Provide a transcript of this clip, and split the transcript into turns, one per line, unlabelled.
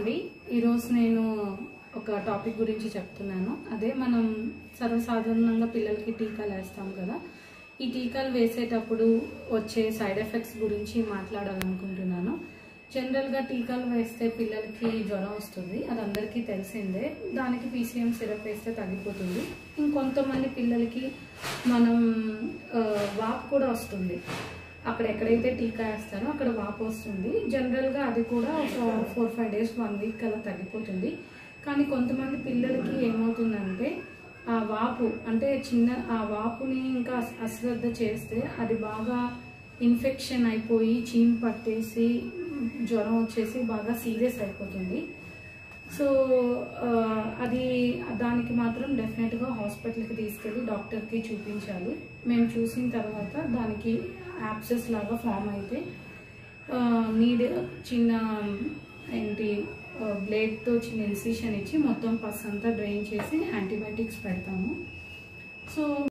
అండి ఈరోజు నేను ఒక టాపిక్ గురించి చెప్తున్నాను. అదే మనం సర్వసాధారణంగా పిల్లలకి టీకాలు వేస్తాం కదా. ఈ టీకాలు వేసేటప్పుడు వచ్చే సైడ్ ఎఫెక్ట్స్ గురించి మాట్లాడాలనుకుంటున్నాను. జనరల్గా టీకాలు వేస్తే పిల్లలకి జ్వరం వస్తుంది, అది అందరికీ తెలిసిందే. దానికి PCM సిరప్ వేస్తే తగ్గిపోతుంది. ఇంకొంతమంది పిల్లలకి మనం వాపు కూడా వస్తుంది. అక్కడ ఎక్కడైతే టీకా వేస్తారో అక్కడ వాపు వస్తుంది. జనరల్గా అది కూడా ఒక 4-5 days 1 week అలా తగ్గిపోతుంది. కానీ కొంతమంది పిల్లలకి ఏమవుతుందంటే ఆ వాపు అంటే ఆ వాపుని ఇంకా అశ్రద్ధ చేస్తే అది బాగా ఇన్ఫెక్షన్ అయిపోయి చీమ్ పట్టేసి జ్వరం వచ్చేసి బాగా సీరియస్ అయిపోతుంది. సో అది దానికి మాత్రం డెఫినెట్గా హాస్పిటల్కి తీసుకెళ్ళి డాక్టర్కి చూపించాలి. మేము చూసిన తర్వాత దానికి యాప్సెస్ లాగా ఫామ్ అయితే చిన్న బ్లేడ్తో చిన్న ఇన్సిషన్ ఇచ్చి మొత్తం పస్ అంతా డ్రైన్ చేసి యాంటీబయాటిక్స్ పెడతాము. సో